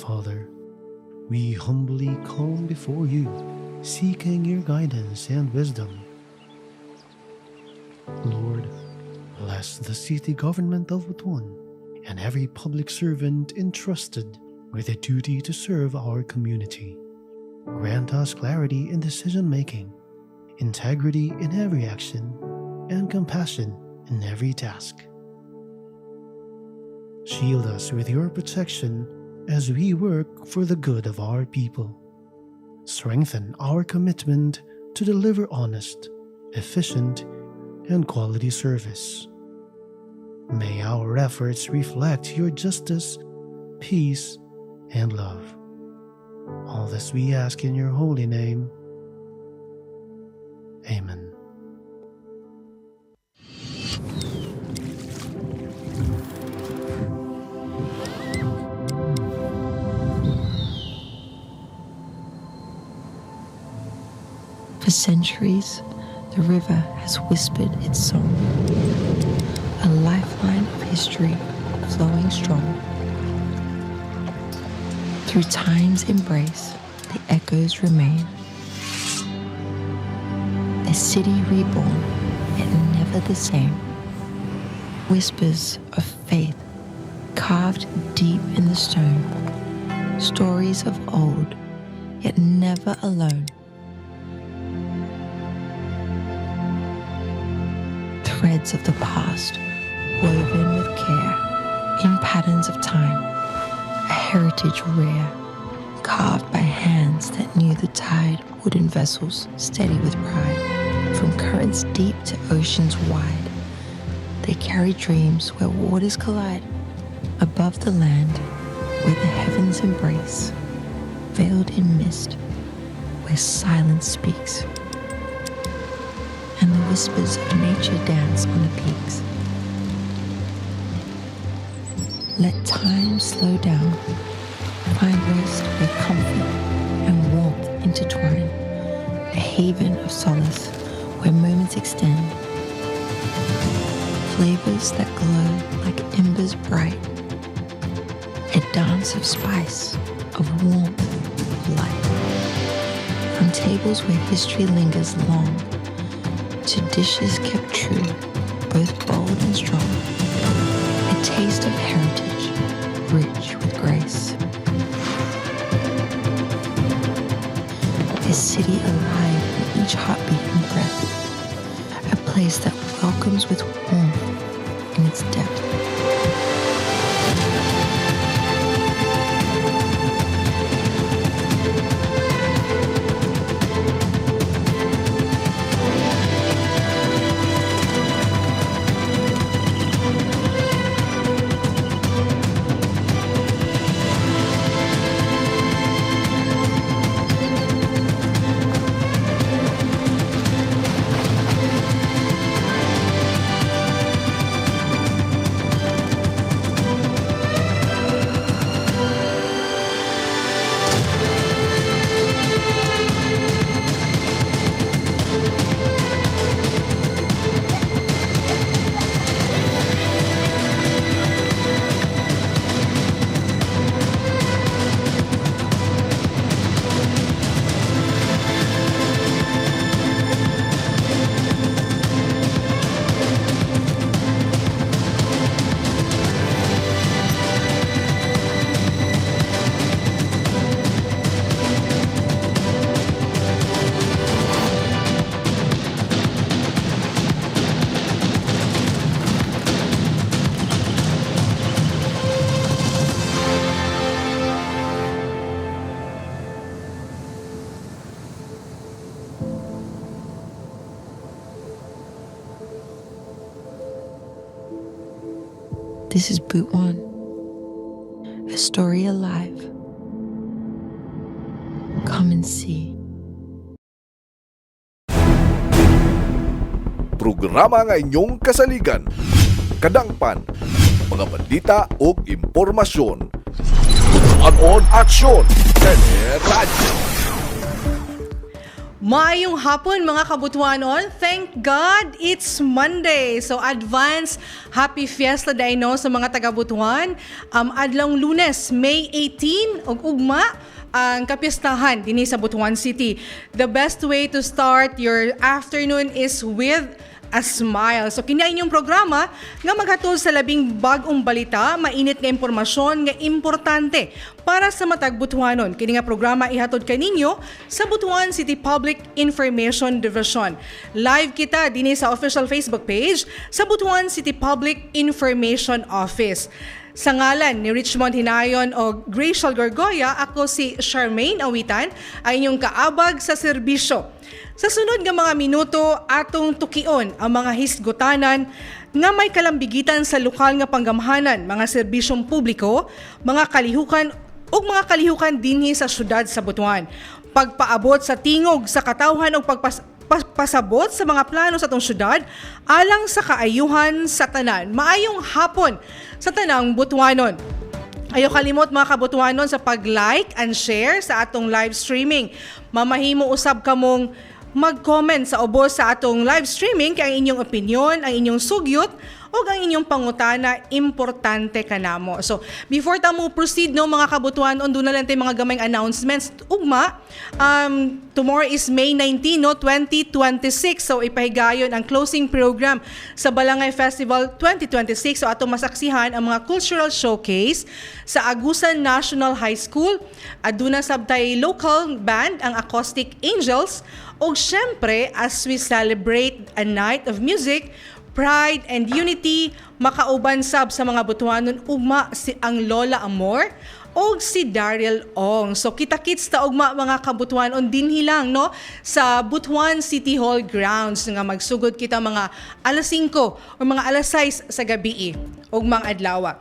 Father, we humbly come before you, seeking your guidance and wisdom. Lord, bless the city government of Butuan and every public servant entrusted with the duty to serve our community. Grant us clarity in decision-making, integrity in every action, and compassion in every task. Shield us with your protection as we work for the good of our people. Strengthen our commitment to deliver honest, efficient, and quality service. May our efforts reflect your justice, peace, and love. All this we ask in your holy name. Amen. For centuries, the river has whispered its song, a lifeline of history flowing strong. Through time's embrace, the echoes remain. A city reborn, yet never the same. Whispers of faith carved deep in the stone. Stories of old, yet never alone. Threads of the past, woven with care, in patterns of time, a heritage rare, carved by hands that knew the tide, wooden vessels steady with pride. From currents deep to oceans wide, they carry dreams where waters collide. Above the land, where the heavens embrace, veiled in mist, where silence speaks, and the whispers of nature dance on the peaks. Let time slow down, find rest where comfort and warmth intertwine, a haven of solace where moments extend, flavors that glow like embers bright, a dance of spice, of warmth, of light. From tables where history lingers long, to dishes kept true, both bold and strong. A taste of heritage, rich with grace. A city alive in each heartbeat and breath. A place that welcomes with warmth in its depth. This is Butuan, a story alive. Come and see. Programa nga inyong kasaligan, kadangpan, mga balita o impormasyon. Butuan on aksyon, Teleradyo. Maayong hapon mga kabutuanon. Thank God it's Monday. So advance happy fiesta day no sa mga taga-Butuan. Adlong Lunes, May 18 ug ugma ang kapistahan dinhi sa Butuan City. The best way to start your afternoon is with a smile. So kini inyong programa nga maghatod sa labing bag-ong balita, mainit nga impormasyon nga importante para sa matag Butuanon. Kini nga programa ihatod kaninyo sa Butuan City Public Information Division. Live kita dinhi sa official Facebook page sa Butuan City Public Information Office. Sa ngalan ni Richmond Hinayon o Gracial Gorgoya, ako si Charmaine Awitan, ay inyong kaabag sa serbisyo. Sa sunod nga mga minuto, atong tukion ang mga hisgutanan nga may kalambigitan sa lokal nga panggamhanan, mga serbisyong publiko, mga kalihukan ug mga kalihukan dinhi sa syudad sa Butuan. Pagpaabot sa tingog sa katawhan ug pasabot sa mga plano sa atong syudad alang sa kaayuhan sa tanan. Maayong hapon sa tanang Butuanon. Ayaw kalimot mga kabutuanon sa pag-like and share sa atong live streaming. Mamahimo usab kamong mag-comment sa ubos sa atong live streaming kay ang inyong opinion, ang inyong sugyot o ang inyong pangutana importante kanamo. So, before ta mo proceed no mga kabutuan, doon na lang tayo mga gamayng announcements. Ugma, tomorrow is May 19, no, 2026. So, ipahigayon ang closing program sa Balangay Festival 2026. So, atong masaksihan ang mga cultural showcase sa Agusan National High School. Aduna sabtay local band, ang Acoustic Angels. O syempre, as we celebrate a night of music, pride and unity, makauban sab sa mga Butuanon ugma si ang Lola Amor o si Daryl Ong. So kita-kits ta ugma mga kabutuanon dinhi lang no sa Butuan City Hall grounds nga magsugod kita mga alas 5 o mga alas 6 sa gabi ugmang adlaw.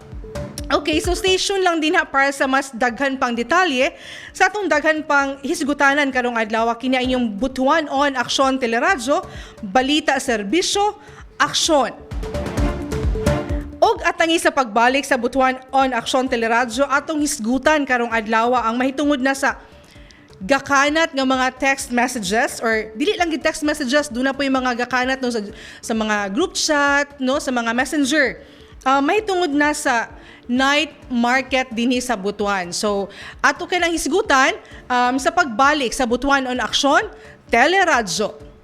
Okay, so station lang din ha para sa mas daghan pang detalye sa atong daghan pang hisgutanan karong adlaw kini inyong Butuan on Aksyon Teleradyo, balita serbisyo, aksyon. Og atangi sa pagbalik sa Butuan on Aksyon Teleradyo atong hisgutan karong adlaw ang mahitungod na sa gakanat nga mga text messages or dili lang gid text messages, duna po yung mga gakanat no sa mga group chat no sa mga messenger. Mahitungod na sa night market dinhi sa Butuan. So, ato kay lang hisgutan sa pagbalik sa Butuan on Aksyon Teleradyo.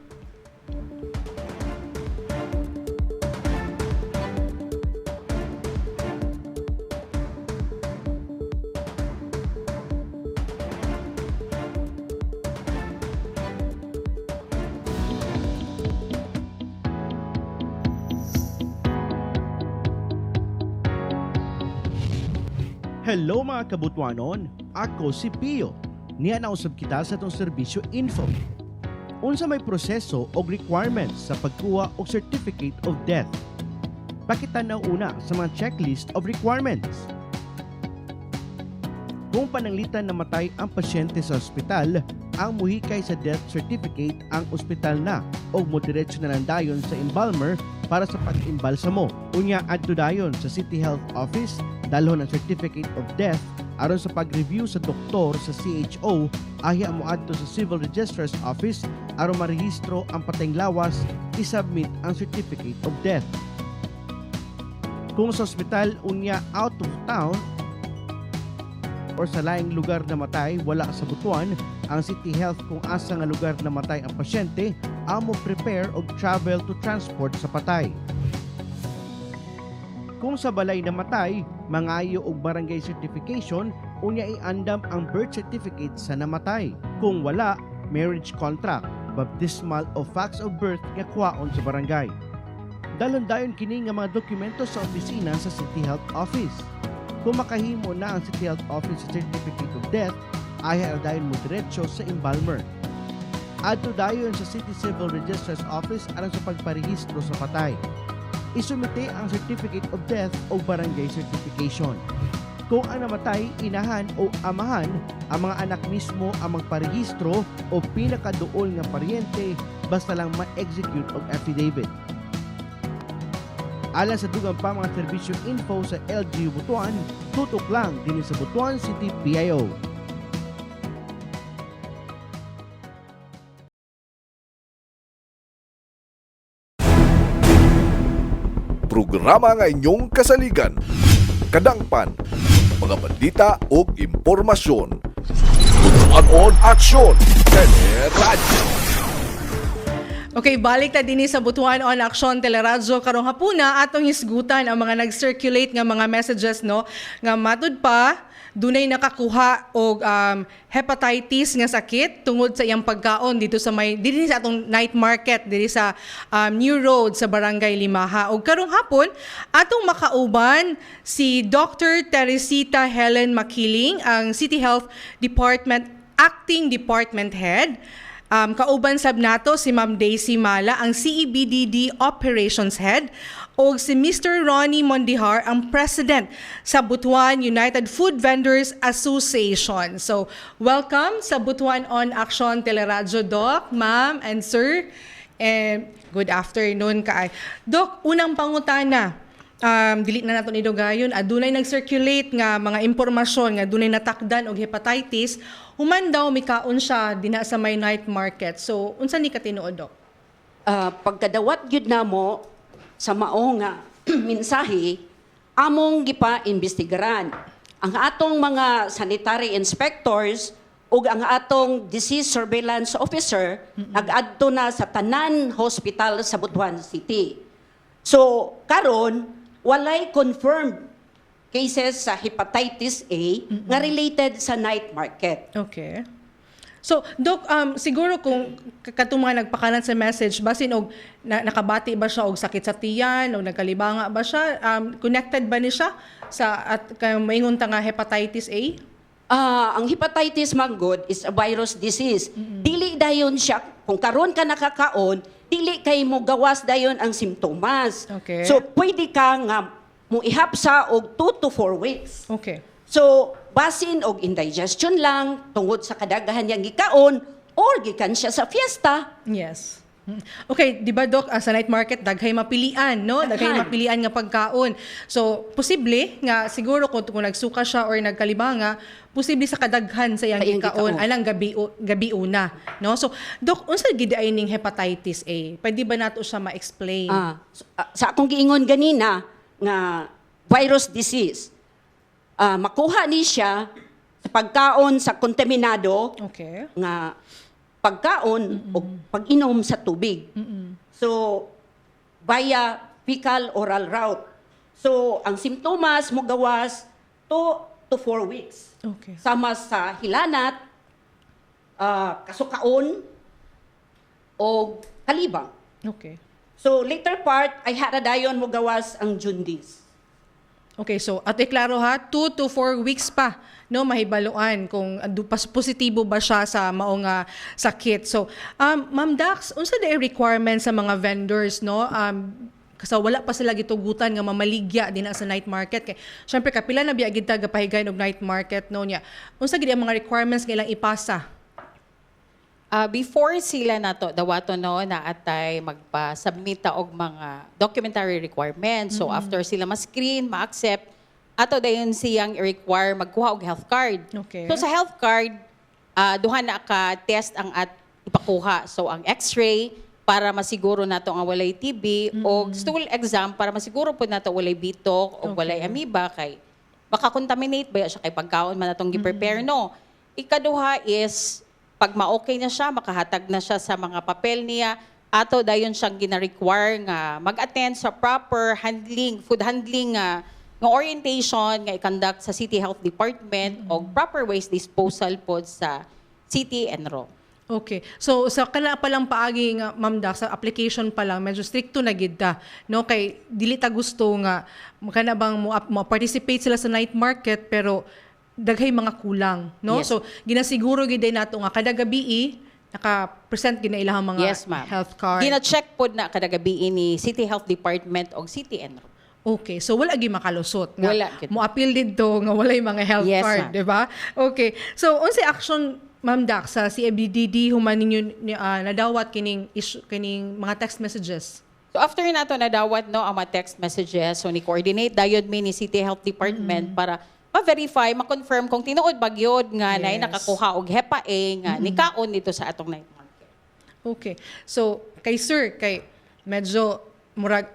Hello mga kabutuanon, ako si Pio. Nianausab kita sa itong serbisyo info. Unsa may proseso o requirements sa pagkuha o certificate of death. Pakita na una sa mga checklist of requirements. Kung pananglitan na matay ang pasyente sa ospital, ang muhikay sa death certificate ang ospital na o moderetsyo na lang dayon sa embalmer para sa pag-imbalsamo. Unya adto dayon sa City Health Office dalhon ang certificate of death aron sa pag-review sa doktor sa CHO ahya mo adto sa Civil Registrar's Office aron marehistro ang patayng lawas i-submit ang certificate of death. Kung sa ospital unya out of town or sa laing lugar na matay wala sa Butuan, ang City Health kung asa nga lugar na matay ang pasyente amo prepare og travel to transport sa patay. Kung sa balay na matay, mangayo og barangay certification, unya iandam ang birth certificate sa namatay. Kung wala, marriage contract, baptismal o facts of birth nga kuhaon sa barangay. Dalon dayon kini nga mga dokumento sa opisina sa City Health Office. Kung makahimo na ang City Health Office sa certificate of death, ayaw dayon mo diretso sa embalmer. Adto dayon sa City Civil Registrar's Office aron sa pagparehistro sa patay. Isumite ang certificate of death o barangay certification. Kung ang namatay, inahan o amahan, ang mga anak mismo ang magparehistro o pinakaduol nga paryente basta lang ma-execute og affidavit. Alang sa dugang pa mga serbisyo info sa LGU Butuan, tutok lang din sa Butuan City PIO. programa nga inyong kasaligan, kadangpan, mga balita o impormasyon. Butuan aksyon, Teleradyo. Okay, balik ta dinhi sa Butuan on Action Teleradyo karong hapuna atong hisgutan ang mga nag-circulate nga mga messages no nga matud pa dunay nakakuha og hepatitis nga sakit tungod sa iyang pagkaon dito sa dinhi sa atong night market diri sa New Road sa Barangay Limaha. Og karong hapon atong makauban si Dr. Teresita Helen Makiling, ang City Health Department Acting Department Head. Kauban sab nato si Ma'am Daisy Mala, ang CEBDD Operations Head, o si Mr. Ronnie Mondihar, ang President sa Butuan United Food Vendors Association. So, welcome sa Butuan on Action Teleradyo, Doc, Ma'am, and Sir. And good afternoon kaay. Doc, unang pangutana. Dili na nato ni Dogayon, adunay nag-circulate nga mga impormasyon nga dunay natakdan og hepatitis, human daw mikaon siya dinha sa may night market. So, unsa ni katinuod, Doc? Pagkadawat gyud namo sa mao nga mensahe, among gipa-imbestigaran ang atong mga sanitary inspectors ug ang atong disease surveillance officer nag-adto na sa tanan hospital sa Butuan City. So, karon walay confirmed cases sa hepatitis A nga related sa night market. Okay. So, Doc, siguro kung katong mga nagpakanan sa message, basin og nakabati ba siya og sakit sa tiyan, o nagkalibanga ba siya, connected ba ni siya sa at maingon ta nga hepatitis A? Ang hepatitis manggod is a virus disease. Dili dayon siya, kung karon ka nakakaon, dili kay mo gawas dayon ang simptomas. Okay. So, pwede ka nga mo ihapsa og 2 to 4 weeks. Okay. So, basin og indigestion lang, tungod sa kadaghan niyang gikaon, or gikan siya sa fiesta. Yes. Okay, di ba, Doc, sa night market, daghay mapilian, no? Daghay mapilian nga pagkaon. So, posible nga siguro kung nagsuka siya or nagkalibanga, posible sa kadaghan sa iyang gikaon, alang gabi una, no? So, Doc, unsa gid ay ning hepatitis A? Pwede ba nato siya ma-explain? Sa akong giingon ganina nga virus disease, makuha ni siya sa pagkaon sa kontaminado Okay. nga pagkaon o pag-inom sa tubig. So, via fecal-oral route. So, ang simptomas mo gawas 2 to 4 weeks. Okay. Sama sa hilanat, kasukaon, o kalibang. Okay. So, later part, ay haradayon mo gawas ang jaundice. Okay, so at iklaro ha, 2 to 4 weeks pa no mahibaluan kung positibo ba siya sa maong sakit. So, Ma'am Dax, unsa day requirements sa mga vendors no? Kasi wala pa sila gitugutan nga mamaligya din sa night market kay syempre kapila na biya gid ta gapahigayon og night market no nya. Unsa gid ang mga requirements nga ilang ipasa? Before sila nato dawato no na atay magpa-submit ta og mga documentary requirements. So after sila ma-screen, ma-accept, ato dayon siyang i-require magkuha og health card. Okay. So sa health card, duha na ka test ang ipakuha. So ang X-ray para masiguro nato nga walay TB o stool exam para masiguro po nato walay bitok o walay amoeba kay maka-contaminate ba siya kay pagkaon man natong gi-prepare no. Ikaduha is pag ma-okay na siya, makahatag na siya sa mga papel niya, ato dayon siyang gina-require nga mag-attend sa proper handling, food handling nga orientation nga i-conduct sa City Health Department o proper waste disposal po sa City Enro. Okay. So sa kana pa lang paagi nga Ma'am Dax, sa application pa lang medyo stricto na gid ta no kay dili ta gusto nga kana bang mo participate sila sa night market pero daghay mga kulang, no? Yes. So, ginasiguro gid nato nga kada gabi naka-present gid na ilahang mga Yes, ma'am. health card. Gina-check po na kada gabi ni City Health Department o City Enro. Okay, so wala gi makalusot nga. Wala gid. Mo appeal didto nga walay mga health Yes, card, ma'am. di ba? Okay. So, unsay action Ma'am Dax sa CEBDD human ninyo nadawat kining mga text messages? So after nato nadawat no ang mga text messages, so ni coordinate dayon mi ni City Health Department para ma-verify, ma-confirm kung tinuod ba gyud nga nay Yes. nakakuha og HEPA A nga nikaon dito sa atong night market. Okay. So, kay Sir, kay medyo murag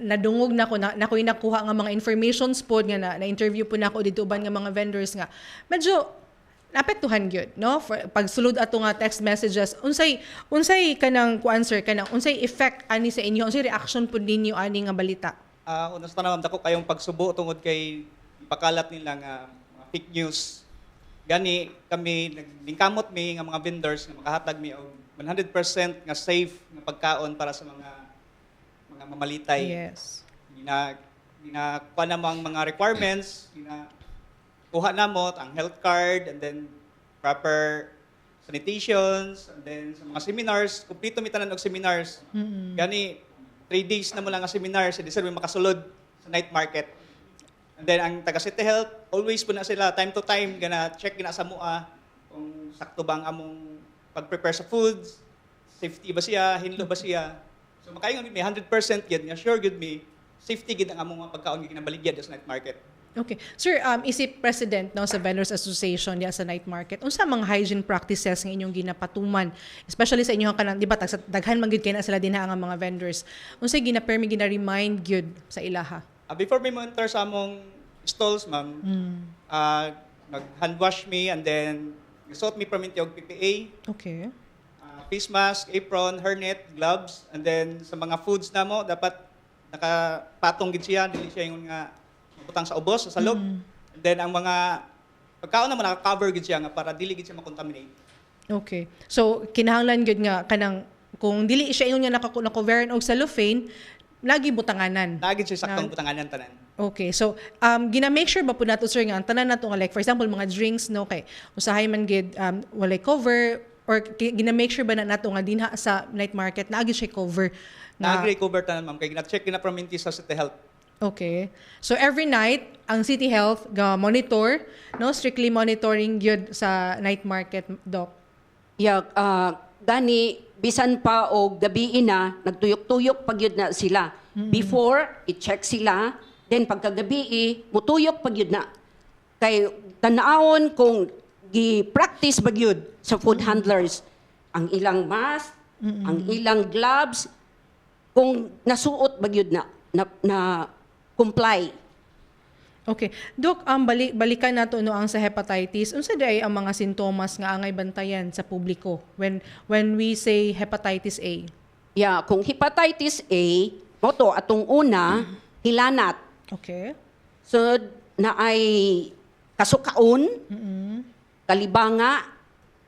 nadungog na ko na ko'y nakuha nga mga informations po nga na interview po na ako dito uban nga mga vendors nga medyo naapektuhan gyud no for pagsulod ato nga text messages unsay kanang answer kanang unsay effect ani sa inyo unsay reaction pud ninyo ani nga balita. Unas pa naman dako kayong pagsubo tungod kay ipakalat nila nga mga fake news. Gani kami nagdingkamot mi nga mga vendors nga makahatag mi og 100% nga safe nga pagkaon para sa mga mamalitay. Yes. Kuha namang mga requirements, kuha namot ang health card and then proper sanitations and then sa mga seminars, kumpleto mi tanan og seminars. Gani 3 days na mo lang ang seminar sa deserve makasulod sa night market. And then ang taga City Health, always po na sila time to time gana check gina sa mua kung sakto ba ang among pag-prepare sa foods, safety ba siya, hinlo ba siya. So makaingon mi 100% gid nga sure gid mi safety gid ang among mga pagkaon gid kinabaligya sa night market. Okay. Sir, isip president no sa Vendors Association ya sa night market. Unsa mga hygiene practices nga inyong ginapatuman, especially sa inyong kanang di ba daghan man gyud kay na sila dinha nga mga vendors. Unsay gina-permi gina-remind gyud sa ilaha? Before me enter sa among stalls, ma'am, nag-hand wash me and then isuot mi perminti og PPA, Okay. face mask, apron, hairnet, gloves, and then sa mga foods namo dapat nakapatong gid siya, dili siya yung nga butang sa ubos sa loob. And then ang mga pagkaon naman naka-cover gid siya nga para dili gid siya ma-contaminate. Okay. So kinahanglan gyud nga kanang kung dili siya ingon nga nako-cover og cellophane, lagi butanganan. Lagi siya saktong butanganan tanan. Okay. So, gina-make sure ba po nato, sir, nga ang tanan nato nga like, for example, mga drinks, no, kay usahay man gid walay cover, or gina-make sure ba na nato nga dinha sa night market, naagi siya cover. Na-agree cover tanan, ma'am. Kaya gina-check gina-perminti sa City Health. Okay. So, every night, ang City Health monitor, no, strictly monitoring gyud sa night market, Doc. Yeah, gani bisan pa og gabi na nagtuyok-tuyok pag yun na sila. Before i-check sila, then pagkagabi mutuyok pag yun na. Kay tan-awon kung gi-practice ba yun sa food handlers ang ilang mask, ang ilang gloves, kung nasuot ba yun na comply. Okay. Doc, balikan nato no ang sa hepatitis. Unsa day ang mga sintomas nga angay bantayan sa publiko when we say hepatitis A? Yeah, kung hepatitis A, mo to atong una, hilanat. Okay. So, na ay kasukaon, kalibanga.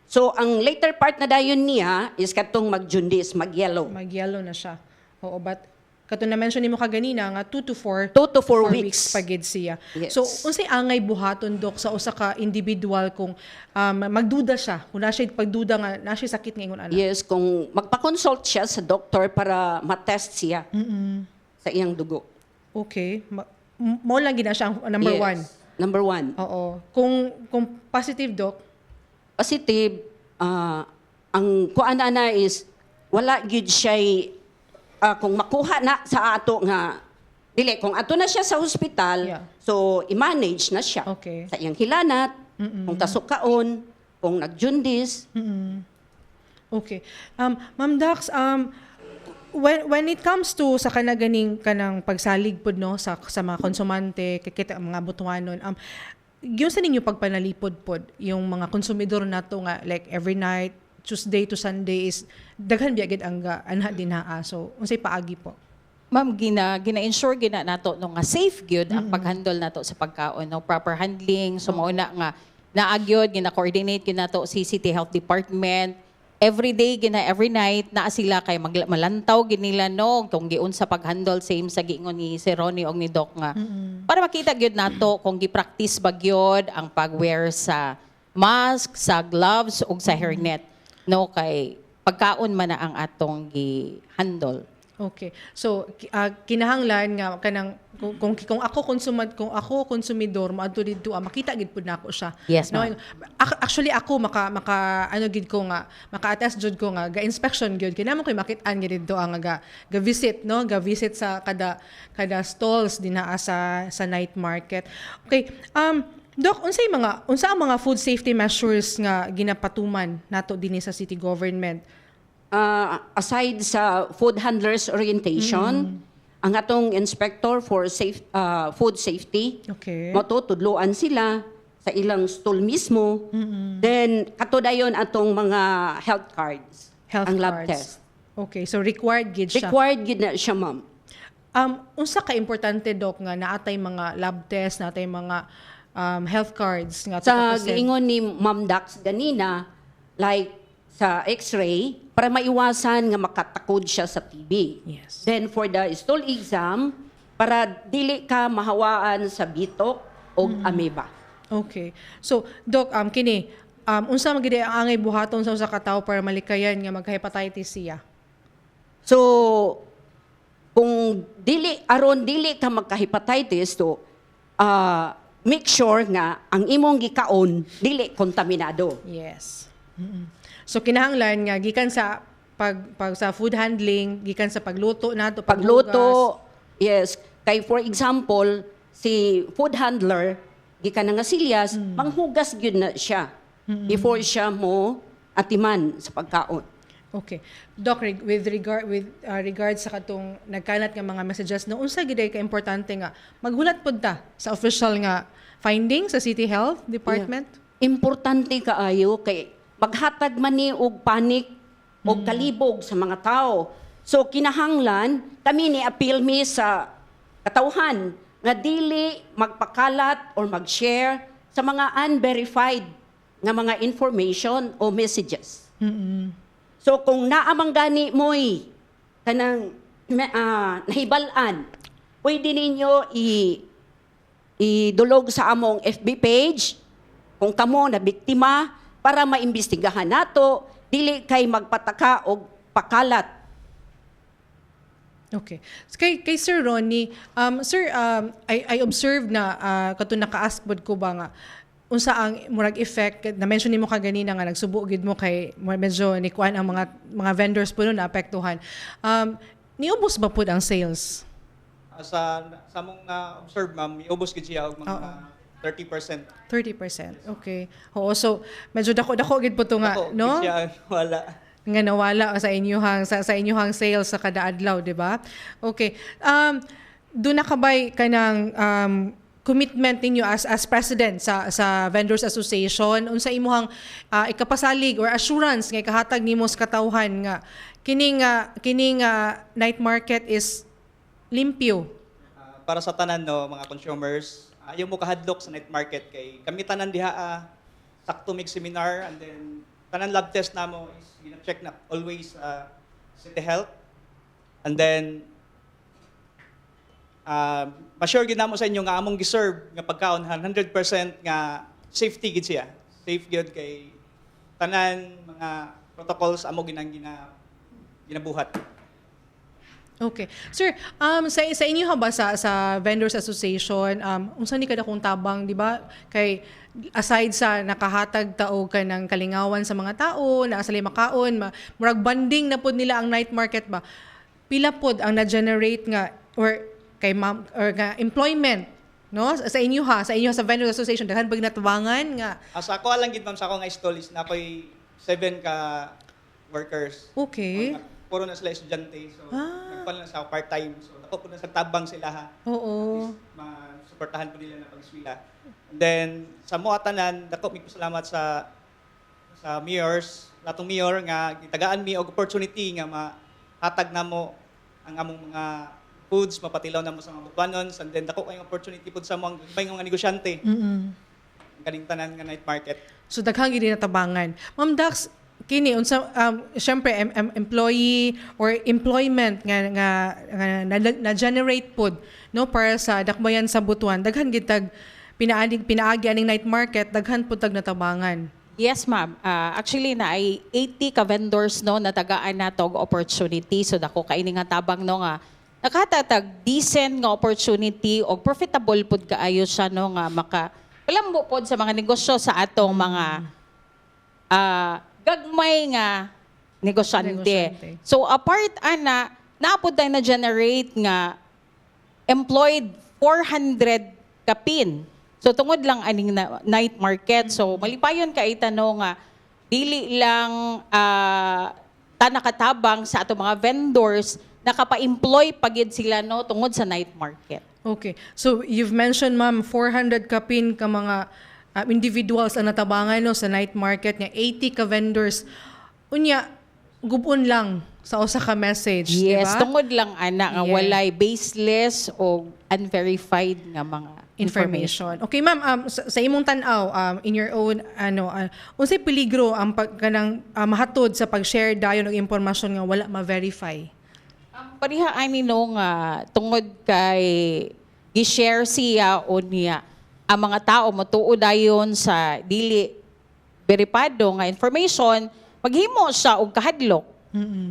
So, ang later part na dayon niya is katong mag-jaundice, mag-yellow. Mag-yellow na siya. Oo, but kato na mention nimo kaganina nga 2 to 4 weeks pagid siya. Yes. So unsay angay buhaton, Dok, sa usa ka individual kung magduda siya, kung na siya pagduda nga na siya sakit nga ingon ana? Yes, kung magpa-consult siya sa doktor para ma-test siya sa iyang dugo. Okay. Mo lang gina siya ang number Yes, one. Number one. Oo. Kung positive, Doc, Positive, ang kuana na is wala gyud siya kung makuha na sa ato nga dili kung ato na siya sa hospital, Yeah. so i-manage na siya Okay. sa iyang hilanat, kung kasukaon, kung nag-jaundice. okay. Ma'am Dax, when it comes to sa kanang pagsalig pud no sa mga konsumante, kita mga butuanon, yung sa ninyo pagpanalipod pod yung mga konsumidor nato nga like every night, Tuesday to Sunday is daghan biagid ang anha din ha. So unsay paagi po? Ma'am, gina-ensure gina nato no nga safe gyud ang paghandle nato sa pagkaon, no proper handling, so mauna nga naagyod gina-coordinate gyud nato si City Health Department. Every day every night naa sila kay malantaw gid nila no kung giun sa paghandle same sa giingon ni Sir Ronnie og ni Doc nga. Para makita gyud nato kung gi-practice ba gyud ang pag-wear sa mask, sa gloves ug sa hairnet. No, kay pagkaon man na ang atong gi-handle. Okay. So kinahanglan nga kanang kung ako konsumidor maadto didto makita gid pud nako siya. Yes, no, ma'am. actually ako maka ano gid ko nga maka-attest jud ko nga ga-inspection gyud kinamo koy makit-an gid didto ang ga-visit no, ga-visit sa kada stalls dinaa sa night market. Okay. Doc, unsa ang mga food safety measures nga ginapatuman nato dinhi sa city government? Aside sa food handlers orientation, ang atong inspector for food safety. Okay. Moto tudloan sila sa ilang stall mismo. Then kato dayon atong mga health cards, Health ang lab cards. test. Okay, so required gid siya. Required gid na siya, ma'am. Unsa ka importante, Doc, nga naatay mga lab test, naatay mga health cards nga Sa 2%. giingon ni Ma'am Dax ganina, like sa x-ray, para maiwasan nga makatakod siya sa TB. Yes. Then for the stool exam, para dili ka mahawaan sa bitok o amoeba. Okay. So, Doc, kini, unsa man gid ang angay buhaton sa usa ka tawo para malikayan nga magka-hepatitis siya? So, kung dili ka magka-hepatitis, so, make sure nga ang imong gikaon dili kontaminado. Yes. So kinahanglan nga gikan sa pag sa food handling, gikan sa pagluto nato, Pagluto, yes. Kay for example, si food handler, gikan nga silyas, manghugas gyud na siya before siya mo atiman sa pagkaon. Okay. Doc, with regards sa katong nagkalat nga mga messages, no unsa gid ka importante nga maghulat pud ta sa official nga findings sa City Health Department? Importante kaayo kay maghatag man ni og panic og kalibog sa mga tao. So kinahanglan kami ni appeal mi sa katawhan nga dili magpakalat or mag-share sa mga unverified nga mga information o messages. So kung naamang gani mo'y kanang nahibalan, pwede ninyo idulog sa among FB page kung kamo na biktima para maimbestigahan nato, dili kay magpataka o pakalat. Okay. So, kay Sir Ronnie, sir, I observed na kato naka-ask pod ko ba nga unsa ang murag effect na mention nimo kaganina nga nagsubo gid mo kay medyo ni kuan ang mga vendors po na apektuhan. Niubos ba pud ang sales? Sa mong observe, ma'am, iubos gid siya og mga 30%. 30%. Okay. Oo, so medyo dako gid po to nga, Ako, no? gid siya wala. Nga nawala sa inyong sales sa kada adlaw, di ba? Okay. Do na kabay kanang commitment ninyo as president sa Vendors Association unsa imuhang ikapasalig or assurance nga ikahatag nimo sa katawhan nga kining night market is limpyo? Para sa tanan no mga consumers, ayaw mo kahadlok sa night market kay kami tanan diha sakto mig seminar and then tanan lab test namo is gina-check na always City Health. And then ma-sure gid namo sa inyo nga among giserve nga pagkaon 100% nga safety gid siya. Safe gid kay tanan mga protocols amo ginabuhat. Okay. Sir, sa inyo ba sa Vendors Association, unsa ni kada kung tabang, di ba? Kay aside sa nakahatag taog ka ng kalingawan sa mga tao, na asalay makaon, murag banding na pod nila ang night market ba? Pila pod ang na-generate nga or kay or nga employment, no? Sa inyo sa Vendors Association daghan pag natabangan nga. Sa ako lang gid ma'am sa ako nga stall is na ako'y 7 ka workers. Okay. Puro na sila estudyante. So, nagpala na sa part-time. So, ako po na sa tabang sila ha. Oo. Ma-supportahan po nila na pag-eskwela. And then, sa mga tanan, dako mi salamat sa mayors, natong mayor nga gitagaan mi og opportunity nga mahatag namo ang among mga foods, mapatilaw namo sa mga bukwanons, and then dako kayong opportunity pud sa mga mga negosyante. Kaning tanan nga night market. So daghang gid natabangan. Ma'am Dax, kini unsa syempre employee or employment nga na-generate pod no para sa dakbayan sa Butuan, daghan gid tag pinaagi aning night market, daghan pud tag natabangan. Yes, ma'am. Actually, na ay 80 ka vendors no natagaan nato og opportunity. So dako kaini nga tabang no nga nakahatag decent nga opportunity og profitable pud kaayo siya no nga makapalambo pod sa mga negosyo sa atong mga gagmay nga negosyante. So apart ana naapod tayo na generate nga employed 400 kapin. So tungod lang aning night market. So malipayon ka itano nga dili lang ta nakatabang sa ato mga vendors nakapa-employ pagid sila no tungod sa night market. Okay. So you've mentioned ma'am 400 kapin ka mga individuals ang natabangan no sa night market nga 80 ka vendors. Unya gubon lang sa usa ka message, Yes, diba? tungod lang ana nga Yes. walay baseless o unverified nga mga information. Okay ma'am, sa imong tan-aw in your own unsay peligro ang kanang mahatod sa pag-share dayon og impormasyon nga wala ma-verify? Pariha ani no nga tungod kay gi-share siya o niya ang mga tao motuo dayon sa dili veripado nga information, maghimo siya og kahadlok.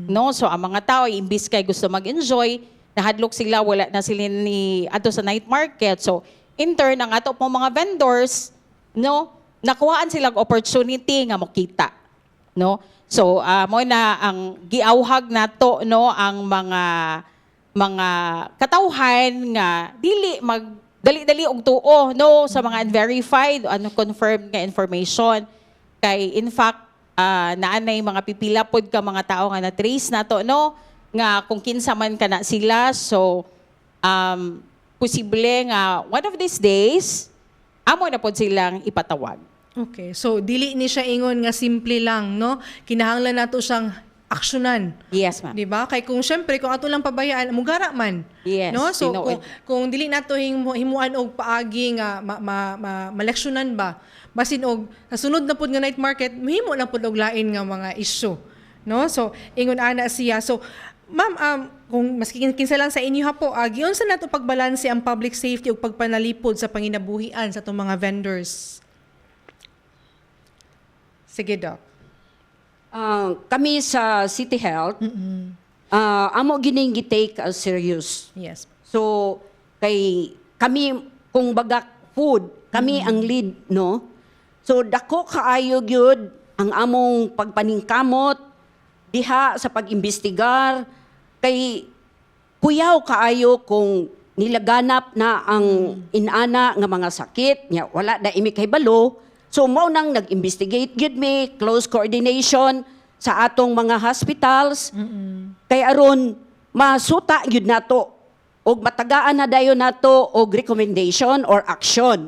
No, so ang mga tao imbis kay gusto mag-enjoy, nahadlok sila, wala na sila ni ato sa night market. So in turn ang ato pong mga vendors, no, nakuhaan sila og opportunity nga makita, no? So mo na ang giawhag nato no ang mga katawhan nga dili magdali-dali og tuo no sa mga unverified o unconfirmed nga information kay in fact naanay mga pipila pod ka mga tao nga na-trace nato no nga kung kinsa man kana sila, so posible nga one of these days amo na pod silang ipatawag. Okay. So dili ni siya ingon nga simple lang, no? Kinahanglan nato siyang aksyonan. Yes, ma'am. 'Di ba? Kay kung syempre kung ato lang pabayaan, mugara man. Yes, No? So tinuod. kung dili nato himuan og paagi nga maleksyonan ba, basin og nasunod na pud nga night market, mahimo na pud og lain nga mga issue. No? So ingon ana siya. So ma'am, kung maski kinsa lang sa inyo ha po, giyon sa nato pagbalanse ang public safety ug pagpanalipod sa panginabuhian sa atong mga vendors. Sige, Doc. Kami sa City Health, amo gining gi-take as serious. Yes. So, kay kami, kung baga food, kami ang lead, no? So, dako kaayo gyud ang among pagpaningkamot, diha sa pag-imbestigar, kay kuyaw kaayo kung nilaganap na ang inana nga mga sakit, nya wala na imi kay balo. So, mao nang nag-investigate gyud mi, close coordination sa atong mga hospitals. Kay aron masuta gyud nato og matagaan na dayon nato og recommendation or action.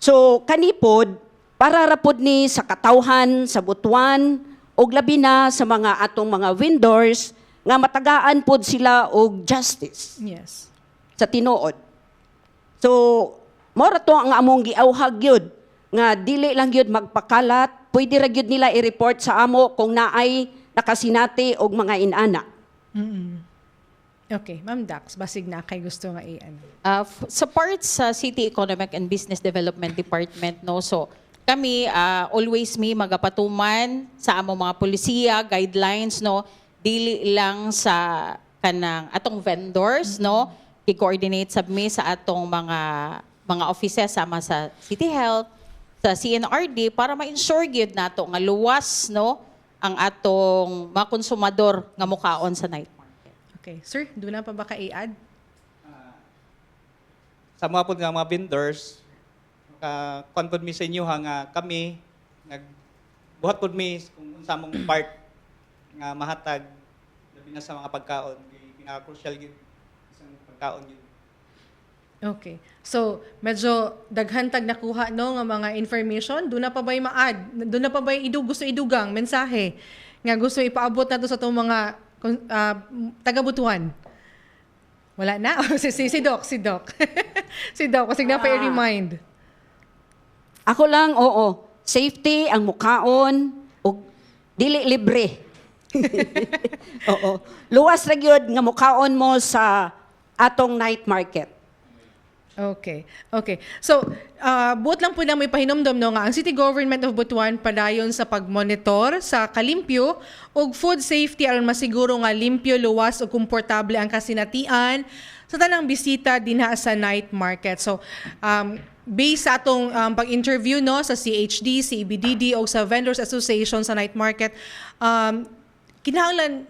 So kanipod para rapod ni sa katawhan sa Butuan og labi na sa mga atong mga vendors nga matagaan pod sila og justice Yes. sa tinuod. So mao ra to ang among giawhag gyud nga dili lang gyud magpakalat, pwede ra gyud nila i-report sa amo kung naay nakasinati og mga inana. Okay, Ma'am Dax, basig na kay gusto nga i-ano. Sa part sa City Economic and Business Development Department, no, so kami always may magapatuman sa among mga polisiya, guidelines, no, dili lang sa kanang atong vendors, no, i-coordinate sabmi sa atong mga offices sama sa City Health, sa CNRD para ma-ensure gyud nato nga luwas, no, ang atong mga konsumador nga mukaon sa night market. Okay, sir, doon na pa ba ka-i-add? Sa mga po nga mga vendors, konpod mi sa inyo nga kami, nagbuhat po mi kung sa mong part nga mahatag, labi na sa mga pagkaon, pinaka-crucial yun, isang pagkaon yun. Okay. So, medyo daghantag nakuha no nga mga information, doon na pa ba'y ma-add? Doon na pa ba'y gusto idugang mensahe nga gusto ipaabot nato sa itong mga taga-Butuan? Wala na? si Doc. si Doc, kasi na pa i-remind. Ako lang, oo. Safety ang mukaon ug dili libre. Oo. Luwas ra gyud nga mukaon mo sa atong night market. Okay. So, buot lang po lang may pahinomdom no nga ang City Government of Butuan padayon sa pagmonitor sa kalimpyo ug food safety aron masiguro nga limpyo, luwas ug komportable ang kasinatian sa tanang bisita dinha sa night market. So, based sa atong pag-interview no sa CHD, CBDD o sa Vendors Association sa night market, kinahanglan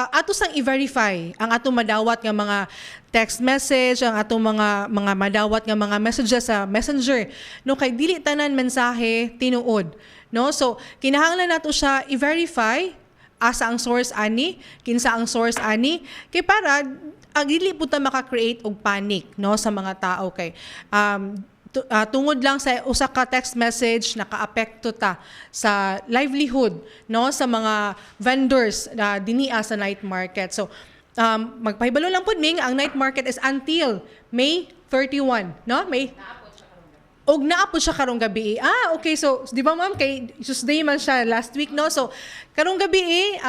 ato sang i-verify ang atong madawat nga mga text message, ang atong mga madawat nga mga messages sa Messenger. No kay dili tanan mensahe tinuod, no? So kinahanglan nato siya i-verify asa ang source ani, kinsa ang source ani, kay para dili po ta maka-create og panic no sa mga tao kay tungod lang sa usa ka text message nakaapekto ta sa livelihood no sa mga vendors na dinia sa night market. So magpahibalo lang pud ming ang night market is until May 31 no May og naapod siya karong gabi. Okay. So, di ba ma'am, kay Tuesday man siya last week, no? So, karong gabi,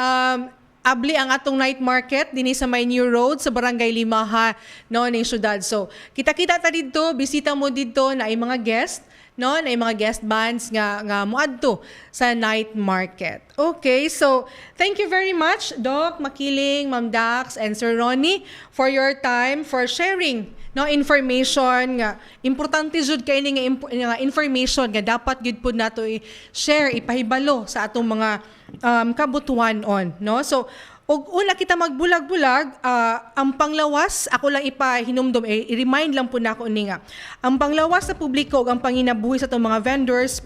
abli ang atong night market dinhi sa May New Road sa Barangay Limaha, no, ning syudad. So, kita-kita ta didto, bisita mo didto na ay mga guest, no, na ay mga guest bands nga moadto sa night market. Okay, so thank you very much, Doc Makiling, Ma'am Dax, and Sir Ronnie for your time, for sharing no information nga importante jud kay ni nga information nga dapat gid pud nato i-share ipahibalo sa atong mga kabutuan no. So og una kita magbulag-bulag ang panglawas ako lang ipahinumdom i-remind lang po nako ni nga ang panglawas sa publiko ug ang panginabuhi sa atong mga vendors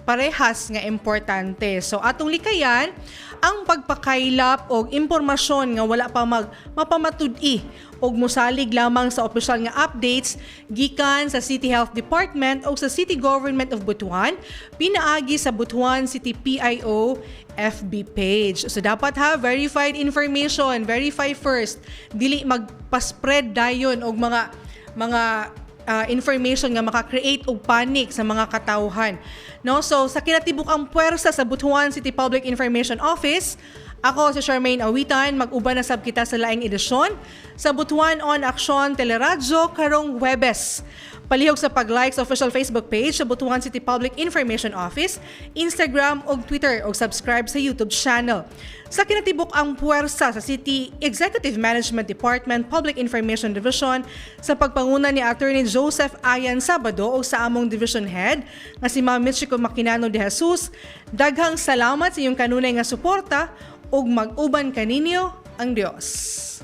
parehas nga importante. So atong likayan ang pagpakaylap og impormasyon nga wala pa mapamatud-i og mosalig lamang sa opisyal nga updates gikan sa City Health Department o sa City Government of Butuan pinaagi sa Butuan City PIO FB page. So dapat verified information, verify first. Dili magpa-spread dayon og mga information nga maka-create og panic sa mga katawhan. No, so sa kinatibuk-ang puwersa sa Butuan City Public Information Office, ako si Charmaine Awitan, mag-uban na sab kita sa laing edisyon sa Butuan On Action Teleradyo karong Huwebes. Palihog sa pag-like sa official Facebook page sa Butuan City Public Information Office, Instagram ug Twitter ug subscribe sa YouTube channel. Sa kinatibuk ang puwersa sa City Executive Management Department Public Information Division sa pagpanguna ni Attorney Joseph Ayan Sabado o sa among Division Head nga si Ma'am Michiko Maquinano de Jesus, daghang salamat sa iyong kanunay nga suporta ug mag-uban kaninyo ang Dios.